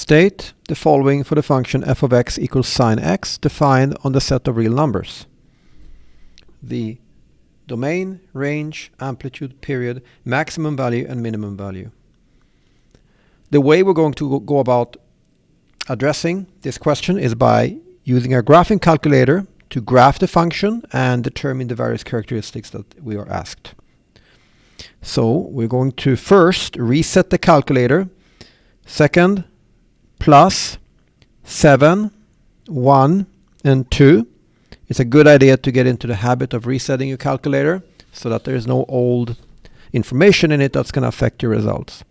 state the following for the function f of x equals sine x defined on the set of real numbers. The domain, range, amplitude, period, maximum value and minimum value. The way we're going to go about addressing this question is by using our graphing calculator to graph the function and determine the various characteristics that we are asked. So we're going to first reset the calculator. Second, plus 7, 1, and 2. It's a good idea to get into the habit of resetting your calculator so that there is no old information in it that's going to affect your results.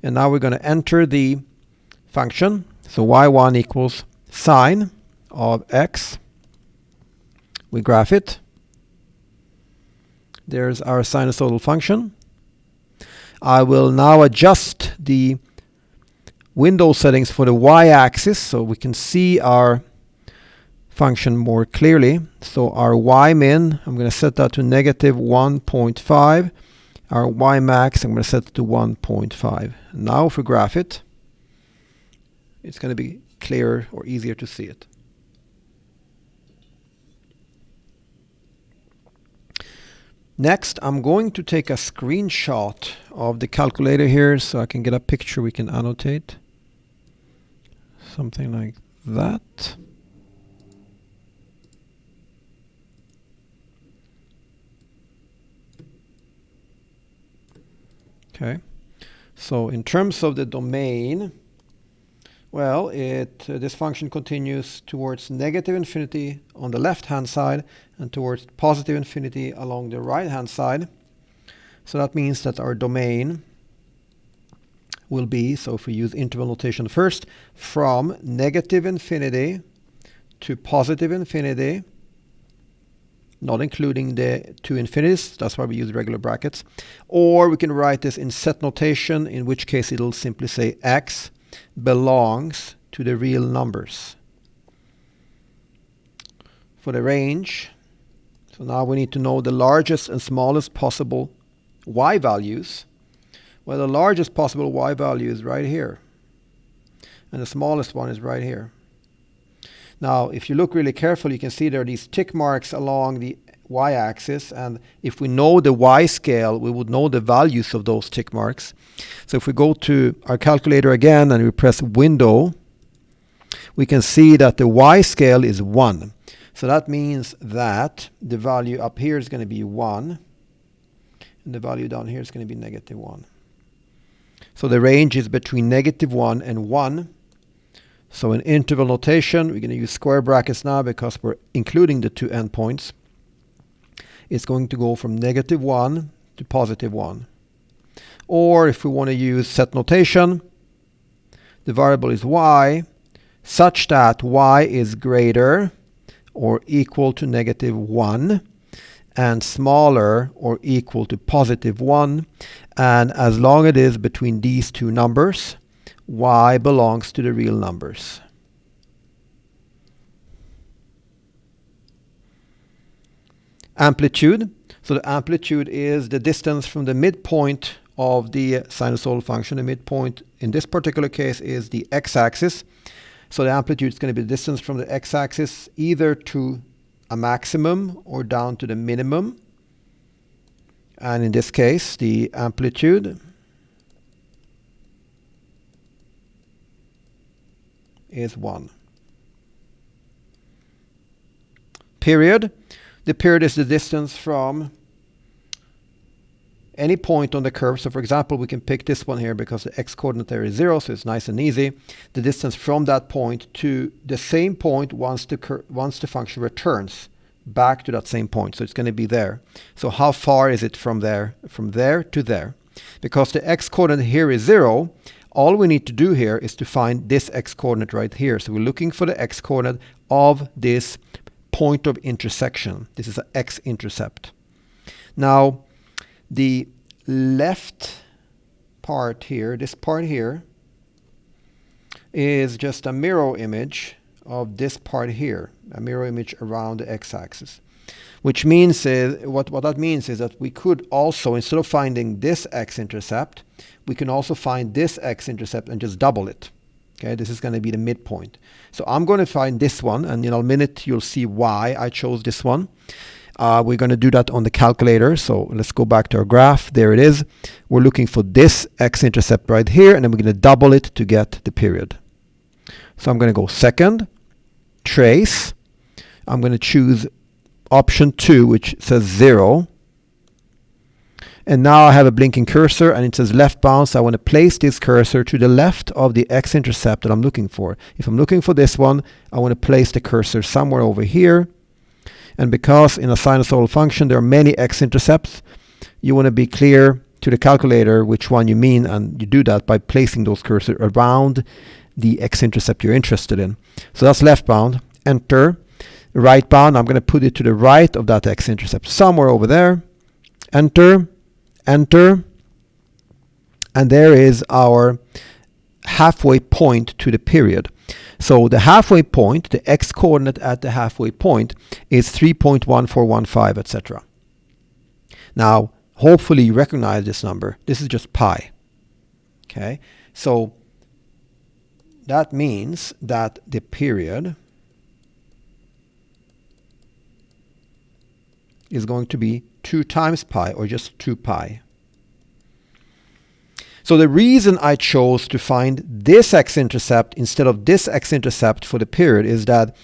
And now we're going to enter the function. So y1 equals sine of x. We graph it. There's our sinusoidal function. I will now adjust the window settings for the y-axis so we can see our function more clearly. So our y min, I'm going to set that to negative 1.5. Our y max, I'm going to set it to 1.5. Now if we graph it, it's going to be clearer or easier to see it. Next, I'm going to take a screenshot of the calculator here so I can get a picture we can annotate. Something like that. Okay, so in terms of the domain, well, this function continues towards negative infinity on the left-hand side and towards positive infinity along the right-hand side. So that means that our domain will be, so if we use interval notation first, from negative infinity to positive infinity, not including the two infinities, that's why we use regular brackets. Or we can write this in set notation, in which case it'll simply say x belongs to the real numbers. For the range, so now we need to know the largest and smallest possible y values. Well, the largest possible y value is right here, and the smallest one is right here. Now, if you look really carefully, you can see there are these tick marks along the y-axis, and if we know the y-scale, we would know the values of those tick marks. So if we go to our calculator again and we press window, we can see that the y-scale is 1. So that means that the value up here is going to be 1, and the value down here is going to be negative 1. So the range is between negative 1 and 1. So in interval notation, we're going to use square brackets now because we're including the two endpoints. It's going to go from negative 1 to positive 1. Or if we want to use set notation, the variable is y, such that y is greater or equal to negative 1 and smaller or equal to positive 1. And as long as it is between these two numbers, y belongs to the real numbers. Amplitude. So the amplitude is the distance from the midpoint of the sinusoidal function. The midpoint in this particular case is the x-axis. So the amplitude is going to be the distance from the x-axis either to a maximum or down to the minimum. And in this case, the amplitude is 1. Period. The period is the distance from any point on the curve. So for example, we can pick this one here because the x-coordinate there is 0, so it's nice and easy. The distance from that point to the same point once the function returns back to that same point. So it's going to be there. So how far is it from there? From there to there. Because the x-coordinate here is 0, all we need to do here is to find this x-coordinate right here. So we're looking for the x-coordinate of this point of intersection. This is an x-intercept. Now, the left part here, this part here, is just a mirror image of this part here, a mirror image around the x-axis. Which means, what that means is that we could also, instead of finding this x-intercept, we can also find this x-intercept and just double it. Okay, this is going to be the midpoint. So I'm going to find this one, and in a minute you'll see why I chose this one. We're going to do that on the calculator. So let's go back to our graph. There it is. We're looking for this x-intercept right here, and then we're going to double it to get the period. So I'm going to go second, trace. I'm going to choose option 2, which says 0. And now I have a blinking cursor, and it says left bound. So I want to place this cursor to the left of the x-intercept that I'm looking for. If I'm looking for this one, I want to place the cursor somewhere over here. And because in a sinusoidal function there are many x-intercepts, you want to be clear to the calculator which one you mean, and you do that by placing those cursors around the x-intercept you're interested in. So that's left bound. Enter. Right bound, I'm going to put it to the right of that x-intercept, somewhere over there. Enter. Enter. And there is our halfway point to the period. So the halfway point, the x-coordinate at the halfway point, is 3.1415, etc. Now, hopefully you recognize this number. This is just pi. Okay, so that means that the period is going to be 2 times pi, or just 2 pi. So the reason I chose to find this x-intercept instead of this x-intercept for the period is that,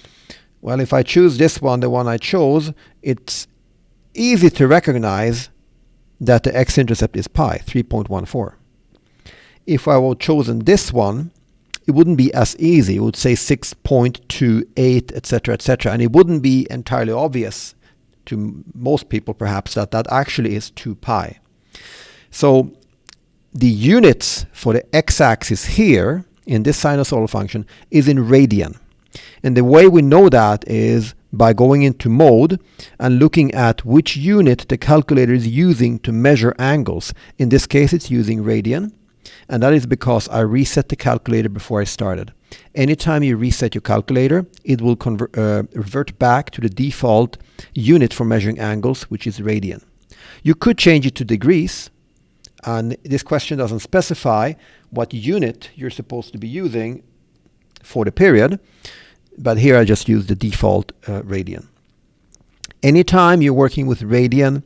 well, if I choose this one, the one I chose, it's easy to recognize that the x-intercept is pi, 3.14. If I would have chosen this one, it wouldn't be as easy. It would say 6.28, etc., etc., and it wouldn't be entirely obvious to most people, perhaps, that that actually is 2 pi. So the units for the x-axis here in this sinusoidal function is in radian. And the way we know that is by going into mode and looking at which unit the calculator is using to measure angles. In this case, it's using radian. And that is because I reset the calculator before I started. Anytime you reset your calculator, it will revert back to the default unit for measuring angles, which is radian. You could change it to degrees, and this question doesn't specify what unit you're supposed to be using for the period, but here I just use the default radian. Anytime you're working with radian,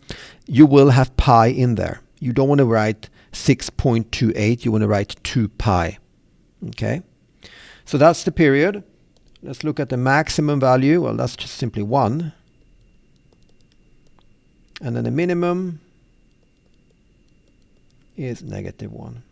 you will have pi in there. You don't want to write 6.28, you want to write 2 pi. Okay, so that's the period. Let's look at the maximum value. Well, that's just simply 1. And then the minimum is -1.